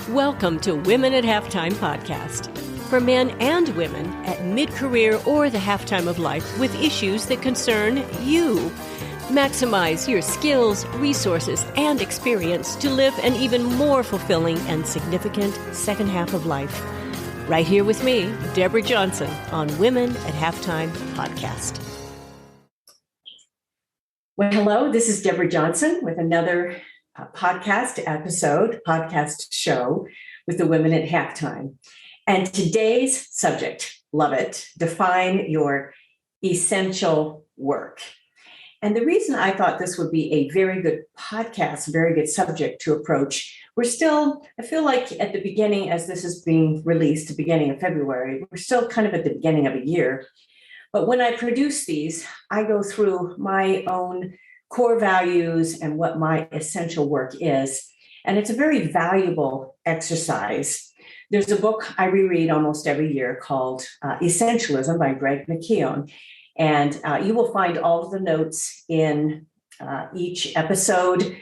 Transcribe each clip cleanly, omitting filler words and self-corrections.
Welcome to Women at Halftime podcast for men and women at mid-career or the halftime of life with issues that concern you. Maximize your skills, resources, and experience to live an even more fulfilling and significant second half of life. Right here with me, Deborah Johnson, on Women at Halftime podcast. Well, hello, this is Deborah Johnson with another podcast show with the Women at Halftime. And today's subject, love it, define your essential work. And the reason I thought this would be a very good podcast, very good subject to approach, I feel like at the beginning, as this is being released, the beginning of February, we're still kind of at the beginning of a year. But when I produce these, I go through my own core values and what my essential work is. And it's a very valuable exercise. There's a book I reread almost every year called Essentialism by Greg McKeown. And you will find all of the notes in each episode,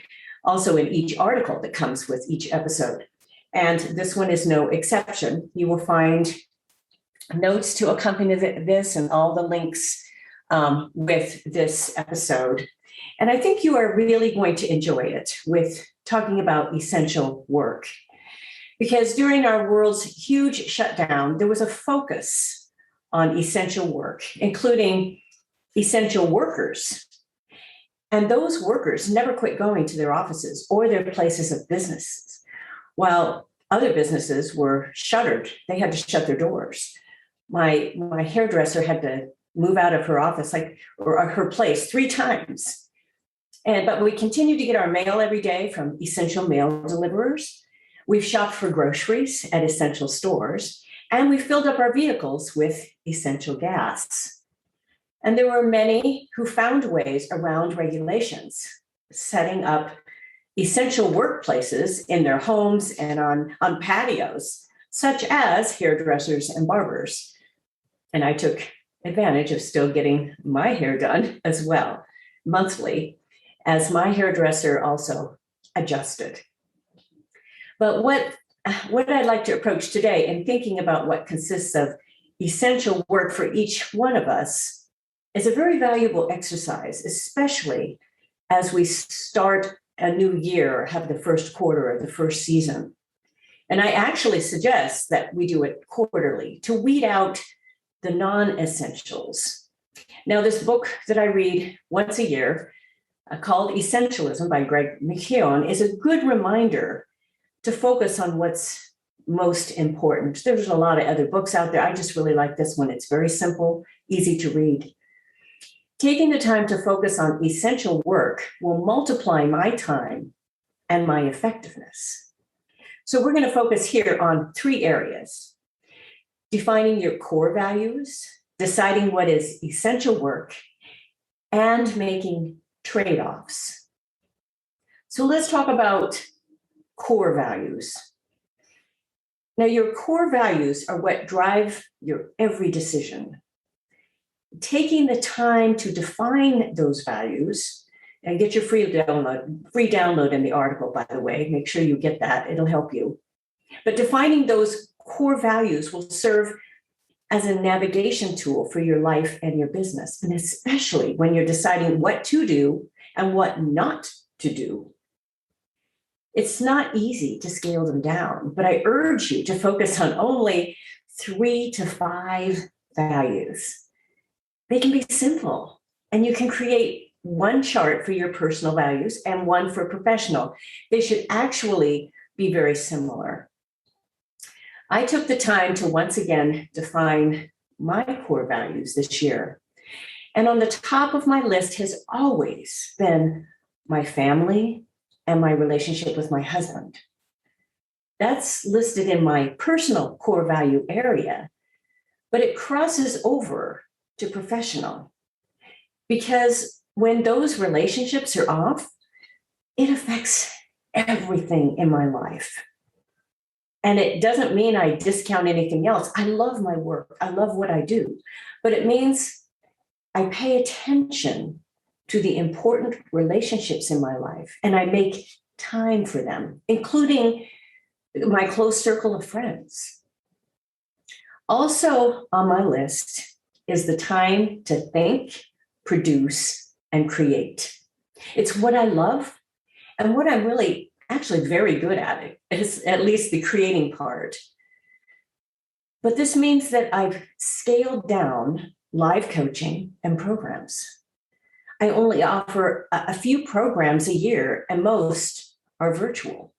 also in each article that comes with each episode. And this one is no exception. You will find notes to accompany this and all the links with this episode. And I think you are really going to enjoy it with talking about essential work. Because during our world's huge shutdown, there was a focus on essential work, including essential workers. And those workers never quit going to their offices or their places of businesses, while other businesses were shuttered. They had to shut their doors. My hairdresser had to move out of her office or her place 3 times. But we continue to get our mail every day from essential mail deliverers. We've shopped for groceries at essential stores, and we filled up our vehicles with essential gas. And there were many who found ways around regulations, setting up essential workplaces in their homes and on patios, such as hairdressers and barbers. And I took advantage of still getting my hair done as well, monthly, as my hairdresser also adjusted. But what I'd like to approach today in thinking about what consists of essential work for each one of us is a very valuable exercise, especially as we start a new year or have the first quarter of the first season. And I actually suggest that we do it quarterly to weed out the non-essentials. Now, this book that I read once a year, called Essentialism by Greg McKeown, is a good reminder to focus on what's most important. There's a lot of other books out there. I just really like this one. It's very simple, easy to read. Taking the time to focus on essential work will multiply my time and my effectiveness. So we're going to focus here on 3 areas: defining your core values, deciding what is essential work, and making trade-offs. So let's talk about core values. Now, your core values are what drive your every decision. Taking the time to define those values, and get your free download in the article, by the way. Make sure you get that. It'll help you. But defining those core values will serve as a navigation tool for your life and your business, and especially when you're deciding what to do and what not to do. It's not easy to scale them down, but I urge you to focus on only 3 to 5 values. They can be simple, and you can create one chart for your personal values and one for professional. They should actually be very similar. I took the time to once again define my core values this year. And on the top of my list has always been my family and my relationship with my husband. That's listed in my personal core value area, but it crosses over to professional. Because when those relationships are off, it affects everything in my life. And it doesn't mean I discount anything else. I love my work. I love what I do. But it means I pay attention to the important relationships in my life, and I make time for them, including my close circle of friends. Also on my list is the time to think, produce, and create. It's what I love and what I'm really actually very good at it, is at least the creating part. But this means that I've scaled down live coaching and programs. I only offer a few programs a year, and most are virtual.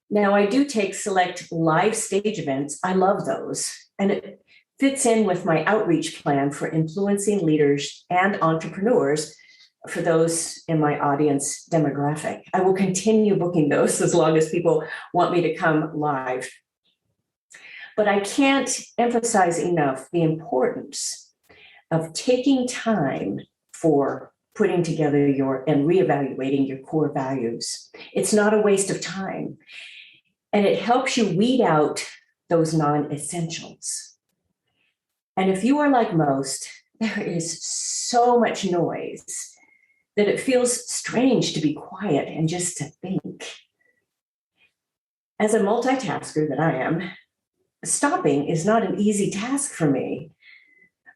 Now, I do take select live stage events. I love those. And it fits in with my outreach plan for influencing leaders and entrepreneurs for those in my audience demographic. I will continue booking those as long as people want me to come live. But I can't emphasize enough the importance of taking time for putting together and reevaluating your core values. It's not a waste of time. And it helps you weed out those non-essentials. And if you are like most, there is so much noise that it feels strange to be quiet and just to think. As a multitasker that I am, stopping is not an easy task for me,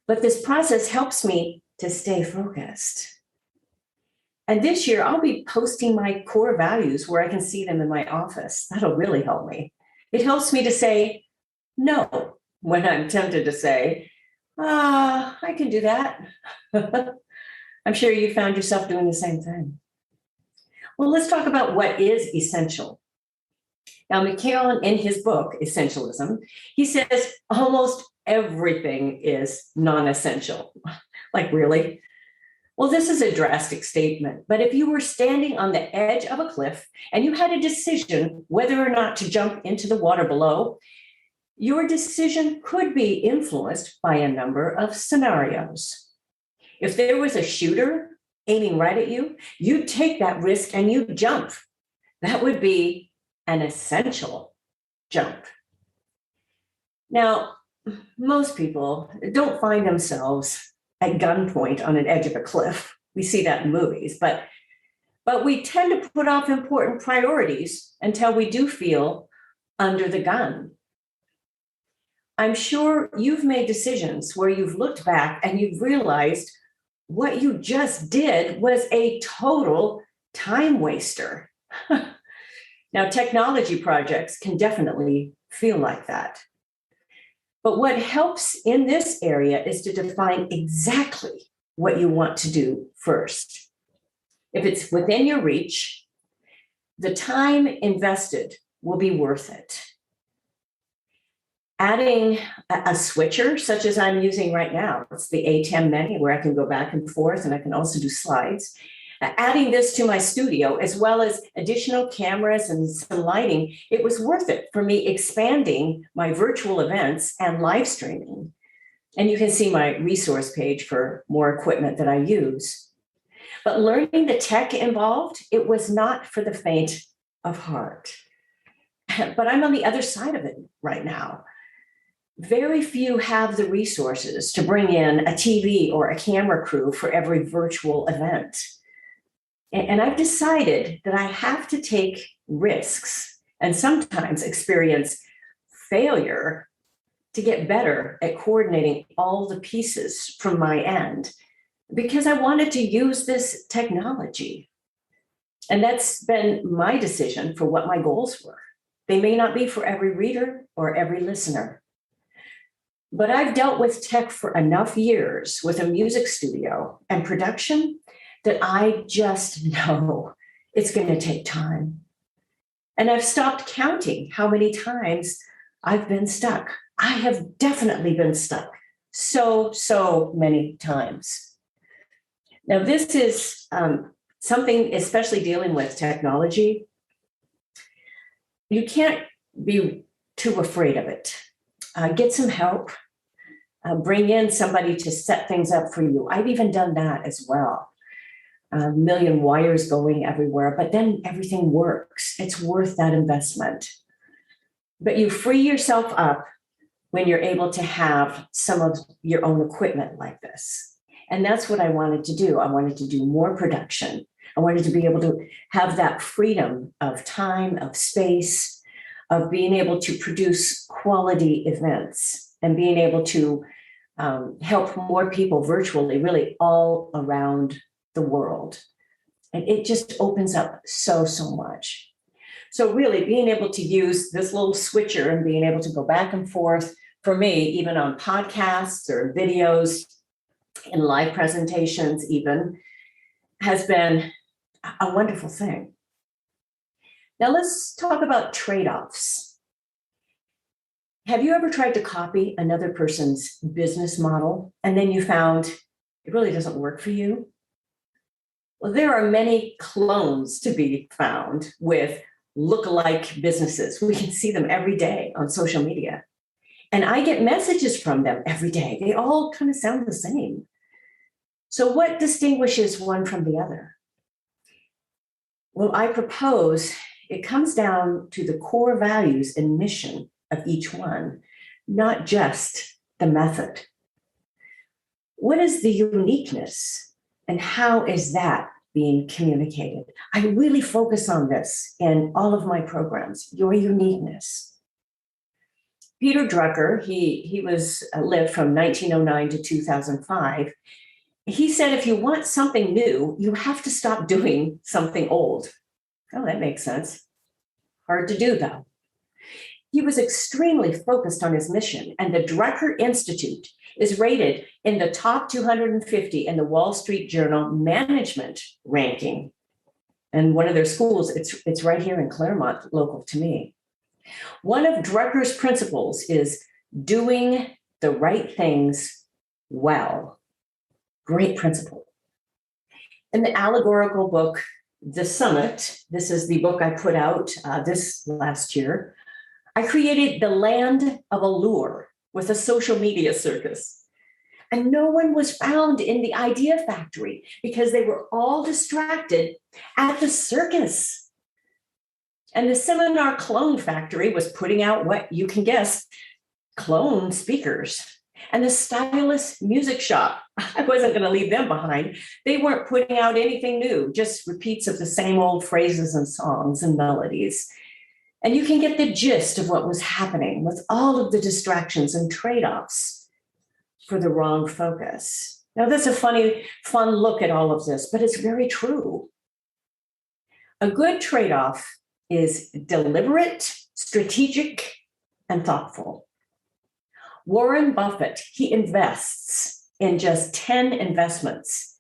but this process helps me to stay focused. And this year, I'll be posting my core values where I can see them in my office. That'll really help me. It helps me to say no when I'm tempted to say, I can do that. I'm sure you found yourself doing the same thing. Well, let's talk about what is essential. Now, McCallan, in his book, Essentialism, he says almost everything is non-essential. Like, really? Well, this is a drastic statement, but if you were standing on the edge of a cliff and you had a decision whether or not to jump into the water below, your decision could be influenced by a number of scenarios. If there was a shooter aiming right at you, you'd take that risk and you'd jump. That would be an essential jump. Now, most people don't find themselves at gunpoint on an edge of a cliff. We see that in movies, but we tend to put off important priorities until we do feel under the gun. I'm sure you've made decisions where you've looked back and you've realized what you just did was a total time waster. Now, technology projects can definitely feel like that. But what helps in this area is to define exactly what you want to do first. If it's within your reach, the time invested will be worth it. Adding a switcher, such as I'm using right now, it's the A10 Mini, where I can go back and forth, and I can also do slides. Adding this to my studio, as well as additional cameras and some lighting, it was worth it for me expanding my virtual events and live streaming. And you can see my resource page for more equipment that I use. But learning the tech involved, it was not for the faint of heart. But I'm on the other side of it right now. Very few have the resources to bring in a TV or a camera crew for every virtual event. And I've decided that I have to take risks and sometimes experience failure to get better at coordinating all the pieces from my end, because I wanted to use this technology. And that's been my decision for what my goals were. They may not be for every reader or every listener. But I've dealt with tech for enough years with a music studio and production that I just know it's going to take time. And I've stopped counting how many times I've been stuck. I have definitely been stuck so many times. Now, this is something, especially dealing with technology, you can't be too afraid of it. Get some help. Bring in somebody to set things up for you. I've even done that as well. A million wires going everywhere, but then everything works. It's worth that investment. But you free yourself up when you're able to have some of your own equipment like this. And that's what I wanted to do. I wanted to do more production. I wanted to be able to have that freedom of time, of space, of being able to produce quality events and being able to help more people virtually, really all around the world. And it just opens up so much. So really being able to use this little switcher and being able to go back and forth, for me, even on podcasts or videos, in live presentations even, has been a wonderful thing. Now let's talk about trade-offs. Have you ever tried to copy another person's business model and then you found it really doesn't work for you? Well, there are many clones to be found with look-alike businesses. We can see them every day on social media. And I get messages from them every day. They all kind of sound the same. So what distinguishes one from the other? Well, I propose it comes down to the core values and mission of each one, not just the method. What is the uniqueness and how is that being communicated? I really focus on this in all of my programs, your uniqueness. Peter Drucker, he lived from 1909 to 2005. He said, if you want something new, you have to stop doing something old. Oh, that makes sense. Hard to do, though. He was extremely focused on his mission, and the Drucker Institute is rated in the top 250 in the Wall Street Journal management ranking. And one of their schools, it's right here in Claremont, local to me. One of Drucker's principles is doing the right things well. Great principle. In the allegorical book, The Summit, this is the book I put out this last year, I created the land of allure with a social media circus. And no one was found in the idea factory because they were all distracted at the circus. And the seminar clone factory was putting out what you can guess, clone speakers. And the stylist music shop, I wasn't going to leave them behind. They weren't putting out anything new, just repeats of the same old phrases and songs and melodies. And you can get the gist of what was happening with all of the distractions and trade-offs for the wrong focus. Now, that's a fun look at all of this, but it's very true. A good trade-off is deliberate, strategic, and thoughtful. Warren Buffett, he invests in just 10 investments.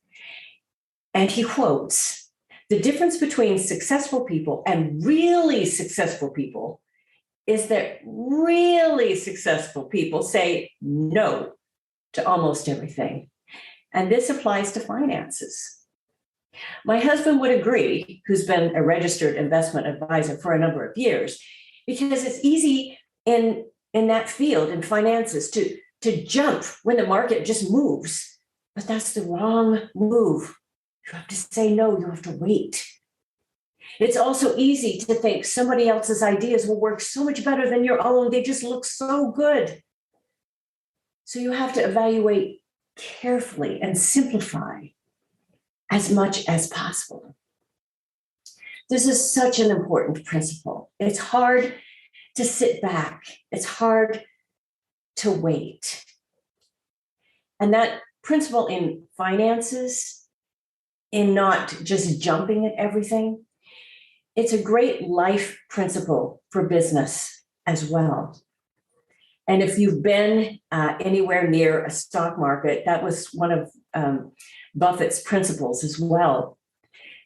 And he quotes, the difference between successful people and really successful people is that really successful people say no to almost everything. And this applies to finances. My husband would agree, who's been a registered investment advisor for a number of years, because it's easy in that field, in finances, to jump when the market just moves. But that's the wrong move. You have to say no, you have to wait. It's also easy to think somebody else's ideas will work so much better than your own. They just look so good. So you have to evaluate carefully and simplify as much as possible. This is such an important principle. It's hard to sit back. It's hard to wait. And that principle in finances, in not just jumping at everything, it's a great life principle for business as well. And if you've been anywhere near a stock market, that was one of Buffett's principles as well,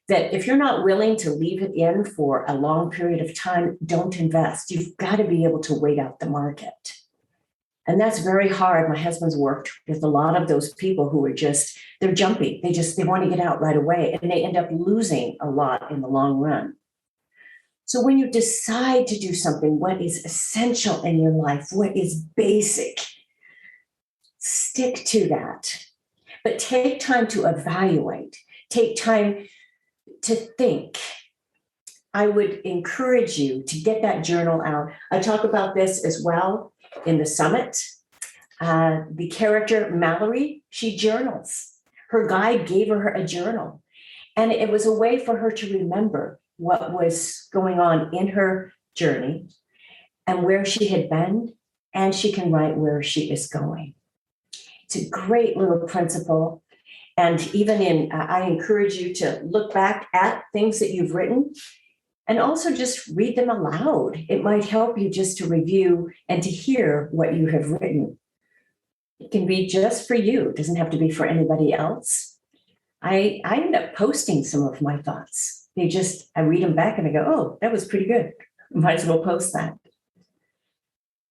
that if you're not willing to leave it in for a long period of time, don't invest. You've got to be able to wait out the market. And that's very hard. My husband's worked with a lot of those people who are they're jumpy. They want to get out right away, and they end up losing a lot in the long run. So when you decide to do something, what is essential in your life, what is basic, stick to that. But take time to evaluate, take time to think. I would encourage you to get that journal out. I talk about this as well in the summit. The character Mallory, she journals. Her guide gave her a journal. And it was a way for her to remember what was going on in her journey and where she had been, and she can write where she is going. It's a great little principle. And even I encourage you to look back at things that you've written and also just read them aloud. It might help you just to review and to hear what you have written. It can be just for you. It doesn't have to be for anybody else. I end up posting some of my thoughts. I read them back and I go, oh, that was pretty good. Might as well post that.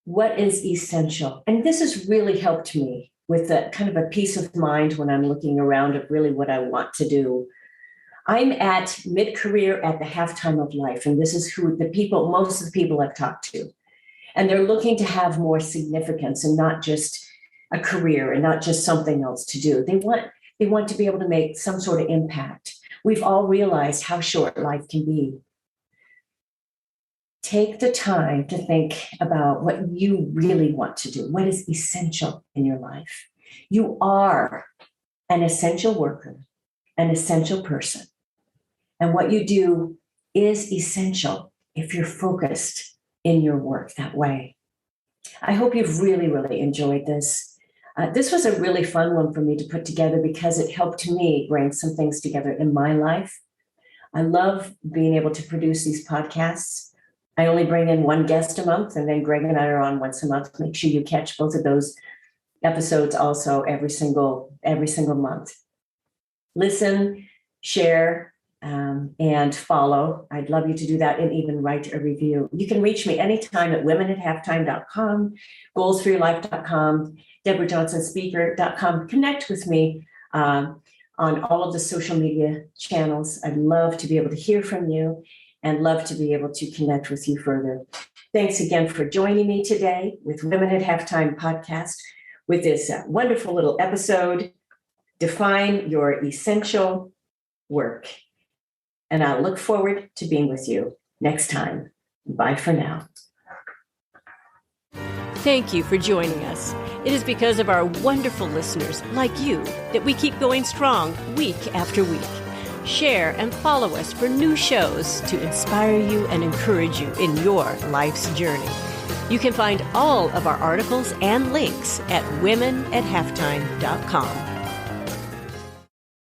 What is essential? And this has really helped me with a kind of a peace of mind when I'm looking around at really what I want to do. I'm at mid-career at the halftime of life. And this is who most of the people I've talked to. And they're looking to have more significance and not just a career and not just something else to do. They want to be able to make some sort of impact. We've all realized how short life can be. Take the time to think about what you really want to do. What is essential in your life? You are an essential worker, an essential person. And what you do is essential if you're focused in your work that way. I hope you've really, really enjoyed this. This was a really fun one for me to put together because it helped me bring some things together in my life. I love being able to produce these podcasts. I only bring in one guest a month, and then Greg and I are on once a month. Make sure you catch both of those episodes also every single month. Listen, share, and follow. I'd love you to do that and even write a review. You can reach me anytime at womenathafftime.com, goalsforyourlife.com, DeborahJohnsonSpeaker.com. Connect with me on all of the social media channels. I'd love to be able to hear from you and love to be able to connect with you further. Thanks again for joining me today with Women at Halftime podcast with this wonderful little episode, Define Your Essential Work. And I look forward to being with you next time. Bye for now. Thank you for joining us. It is because of our wonderful listeners like you that we keep going strong week after week. Share and follow us for new shows to inspire you and encourage you in your life's journey. You can find all of our articles and links at womenathalftime.com.